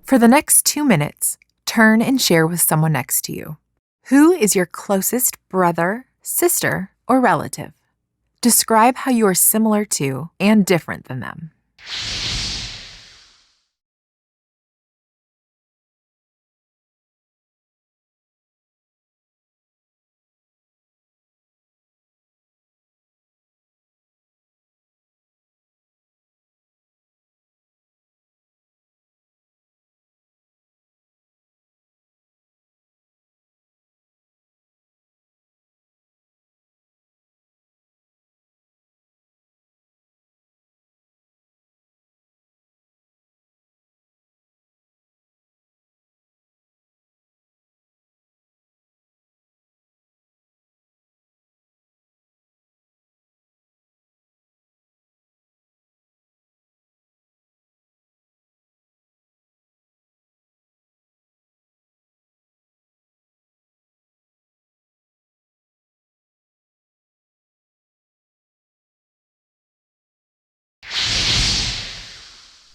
For the next 2 minutes, turn and share with someone next to you. Who is your closest brother, sister, or relative? Describe how you are similar to and different than them.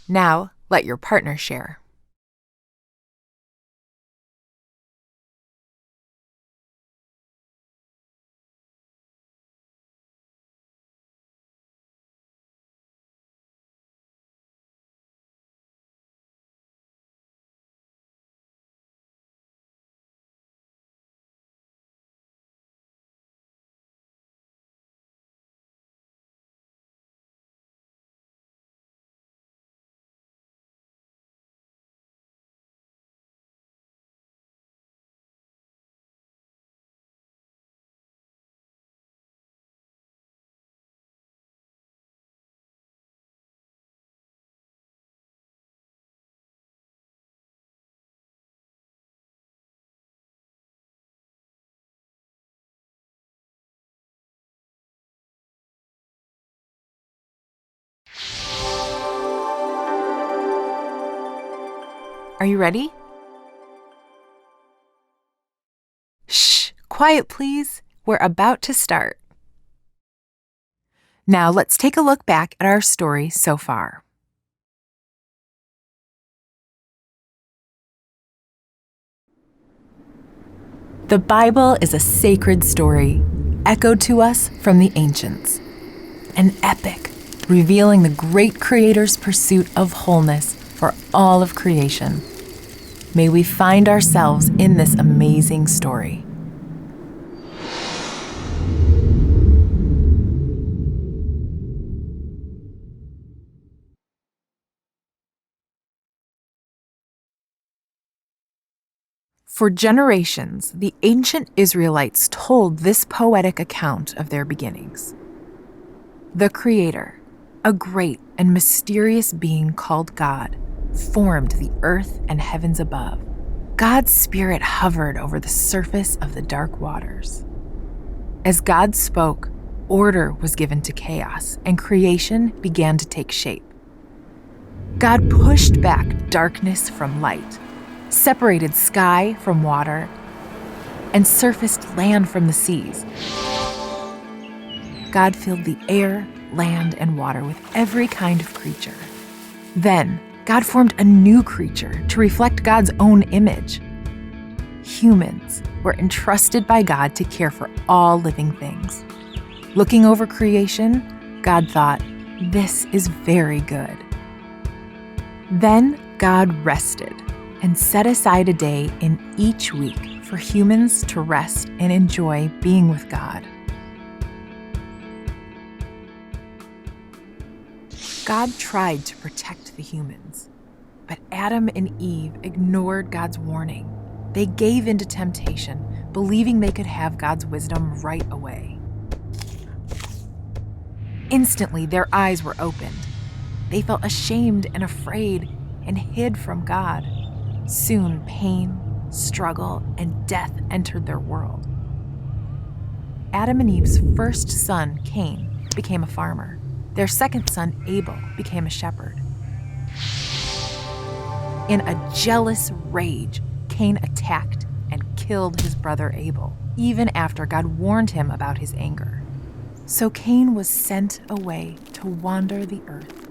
Now, let your partner share. Are you ready? Shh, quiet please. We're about to start. Now let's take a look back at our story so far. The Bible is a sacred story, echoed to us from the ancients. An epic, revealing the great Creator's pursuit of wholeness for all of creation. May we find ourselves in this amazing story. For generations, the ancient Israelites told this poetic account of their beginnings. The Creator, a great and mysterious being called God, formed the earth and heavens above. God's Spirit hovered over the surface of the dark waters. As God spoke, order was given to chaos, and creation began to take shape. God pushed back darkness from light, separated sky from water, and surfaced land from the seas. God filled the air, land, and water with every kind of creature. Then, God formed a new creature to reflect God's own image. Humans were entrusted by God to care for all living things. Looking over creation, God thought, "This is very good." Then God rested and set aside a day in each week for humans to rest and enjoy being with God. God tried to protect the humans, but Adam and Eve ignored God's warning. They gave in to temptation, believing they could have God's wisdom right away. Instantly, their eyes were opened. They felt ashamed and afraid and hid from God. Soon, pain, struggle, and death entered their world. Adam and Eve's first son, Cain, became a farmer. Their second son, Abel, became a shepherd. In a jealous rage, Cain attacked and killed his brother Abel, even after God warned him about his anger. So Cain was sent away to wander the earth.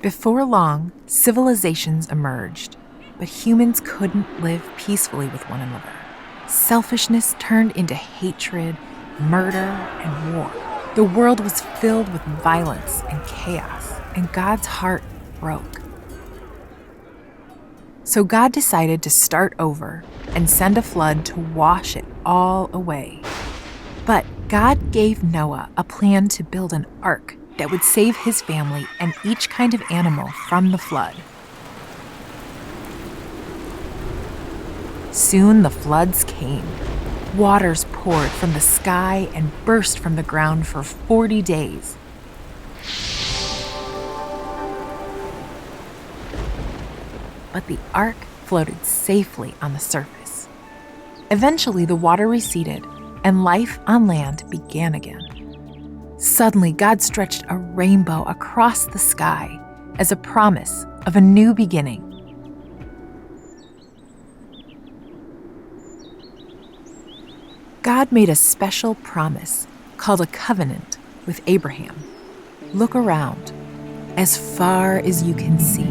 Before long, civilizations emerged, but humans couldn't live peacefully with one another. Selfishness turned into hatred, murder, and war. The world was filled with violence and chaos, and God's heart broke. So God decided to start over and send a flood to wash it all away. But God gave Noah a plan to build an ark that would save his family and each kind of animal from the flood. Soon the floods came. Waters poured from the sky and burst from the ground for 40 days. But the ark floated safely on the surface. Eventually, the water receded and life on land began again. Suddenly, God stretched a rainbow across the sky as a promise of a new beginning. God made a special promise called a covenant with Abraham. Look around, as far as you can see.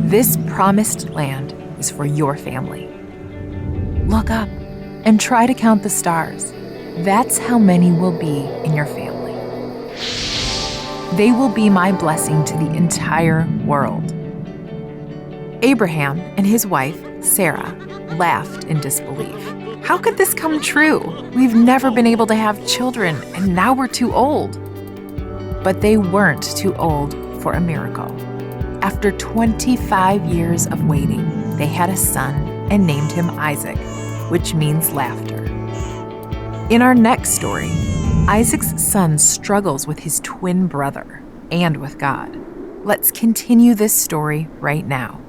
This promised land is for your family. Look up and try to count the stars. That's how many will be in your family. They will be my blessing to the entire world. Abraham and his wife, Sarah, laughed in disbelief. How could this come true? We've never been able to have children, and now we're too old. But they weren't too old for a miracle. After 25 years of waiting, they had a son and named him Isaac, which means laughter. In our next story, Isaac's son struggles with his twin brother and with God. Let's continue this story right now.